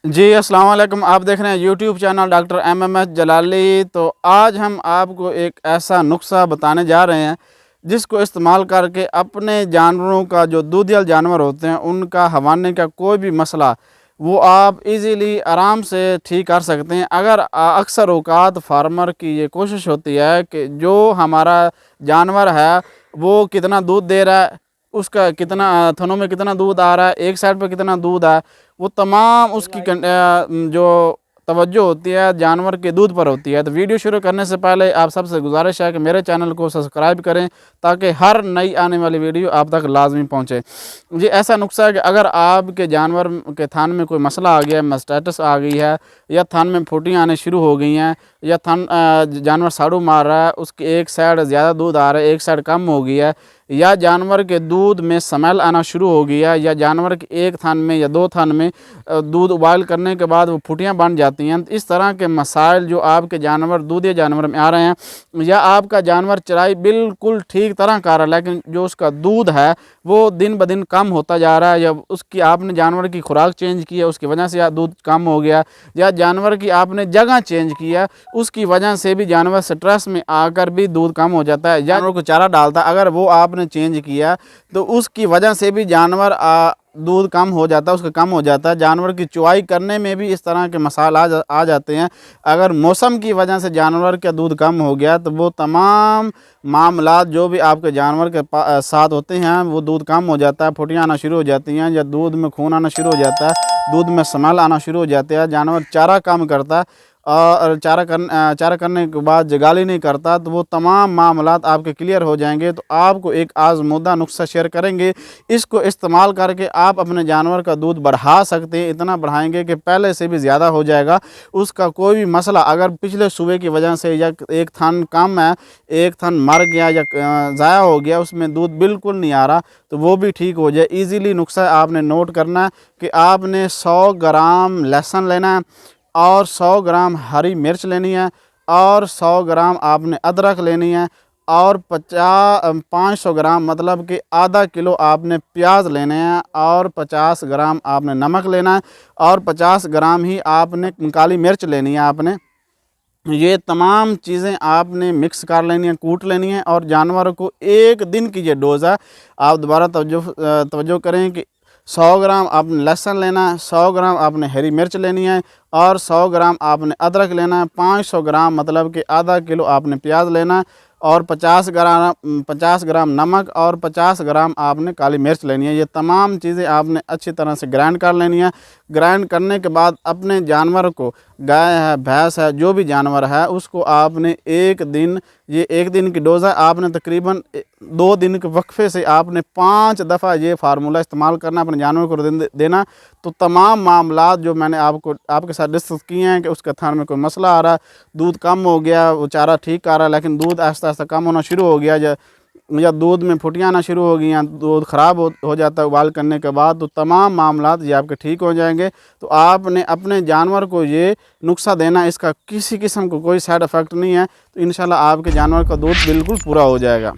जी अस्सलाम वालेकुम। आप देख रहे हैं यूट्यूब चैनल डॉक्टर MMS जलाली। तो आज हम आपको एक ऐसा नुस्खा बताने जा रहे हैं जिसको इस्तेमाल करके अपने जानवरों का जो दूधियल जानवर होते हैं उनका हवाने का कोई भी मसला वो आप इजीली आराम से ठीक कर सकते हैं। अगर अक्सर औकात फार्मर की ये कोशिश होती है कि जो हमारा जानवर है वो कितना दूध दे रहा है, उसका कितना थनों में कितना दूध आ रहा है, एक साइड पर कितना दूध है, वो तमाम उसकी जो तवज्जो होती है जानवर के दूध पर होती है। तो वीडियो शुरू करने से पहले आप सबसे गुजारिश है कि मेरे चैनल को सब्सक्राइब करें ताकि हर नई आने वाली वीडियो आप तक लाजमी पहुंचे। ये ऐसा नुस्खा है कि अगर आपके जानवर के थान में कोई मसला आ गया है, मास्टाइटिस आ गई है, या थान में फुटियाँ आने शुरू हो गई हैं, या थान जानवर साड़ू मार रहा है, उसकी एक साइड ज़्यादा दूध आ रहा है, एक साइड कम हो गई है, या जानवर के दूध में स्मेल आना शुरू हो गया, या जानवर के एक थान में या दो थान में दूध उबाल करने के बाद वो फुटियाँ बन जाती हैं। तो इस तरह के मसाइल जो आपके जानवर दूधिया जानवर में आ रहे हैं, या आपका जानवर चराई बिल्कुल ठीक तरह कर रहा है लेकिन जो उसका दूध है वो दिन ब दिन कम होता जा रहा है, या उसकी आपने जानवर की खुराक चेंज की है उसकी वजह से दूध कम हो गया, या जानवर की आपने जगह चेंज किया उसकी वजह से भी जानवर स्ट्रेस में आकर भी दूध कम हो जाता है। जानवर को चारा डालता है अगर वो आपने चेंज किया तो उसकी वजह से भी जानवर दूध कम हो जाता है, उसका कम हो जाता है। जानवर की चुवाई करने में भी इस तरह के मसाला आ जाते हैं। अगर मौसम की वजह से जानवर का दूध कम हो गया तो वो तमाम मामलात जो भी आपके जानवर के साथ होते हैं वो दूध कम हो जाता है, फुटियाँ आना शुरू हो जाती हैं, या दूध में खून आना शुरू हो जाता है, दूध में स्मेल आना शुरू हो जाता है, जानवर चारा कम करता है और चारा करने के बाद जगाली नहीं करता, तो वो तमाम मामलात आपके क्लियर हो जाएंगे। तो आपको एक आज़मूदा नुस्खा शेयर करेंगे, इसको इस्तेमाल करके आप अपने जानवर का दूध बढ़ा सकते हैं। इतना बढ़ाएंगे कि पहले से भी ज़्यादा हो जाएगा। उसका कोई भी मसला अगर पिछले सूबे की वजह से या एक थन कम है, एक थन मर गया या ज़ाया हो गया, उसमें दूध बिल्कुल नहीं आ रहा, तो वो भी ठीक हो जाए। ईज़िली नुस्खा आपने नोट करना है कि आपने 100 ग्राम लहसुन लेना है और 100 ग्राम हरी मिर्च लेनी है, और 100 ग्राम आपने अदरक लेनी है, और 500 ग्राम मतलब कि आधा किलो आपने प्याज लेने हैं, और 50 ग्राम आपने नमक लेना है, और 50 ग्राम ही आपने काली मिर्च लेनी है। आपने ये तमाम चीज़ें आपने मिक्स कर लेनी है, कूट लेनी है, और जानवर को एक दिन की ये डोज़ है। आप दोबारा तवज्जो करें कि 100 ग्राम आपने लहसुन लेना है, 100 ग्राम आपने हरी मिर्च लेनी है, और 100 ग्राम आपने अदरक लेना है, 500 ग्राम मतलब कि आधा किलो आपने प्याज लेना है, और 50 ग्राम नमक, और 50 ग्राम आपने काली मिर्च लेनी है। ये तमाम चीज़ें आपने अच्छी तरह से ग्राइंड कर लेनी है। ग्राइंड करने के बाद अपने जानवर को, गाय है भैंस है जो भी जानवर है, उसको आपने एक दिन, ये एक दिन की डोज़ है, आपने तकरीबन 2 दिन के वक्फे से आपने 5 दफ़ा ये फार्मूला इस्तेमाल करना, अपने जानवर को देना। तो तमाम मामलात जो मैंने आपके साथ डिस्कस किए हैं कि उसके थान में कोई मसला आ रहा है, दूध कम हो गया, वो चारा ठीक आ रहा है लेकिन दूध आहिस्ता आहिस्ता कम होना शुरू हो गया, या दूध में फुटियाँ आना शुरू हो गई हैं, दूध ख़राब हो जाता है उबाल करने के बाद, तो तमाम मामलात ये आपके ठीक हो जाएंगे। तो आपने अपने जानवर को ये नुस्खा देना, इसका किसी किस्म को कोई साइड इफ़ेक्ट नहीं है, तो इंशाल्लाह आपके जानवर का दूध बिल्कुल पूरा हो जाएगा।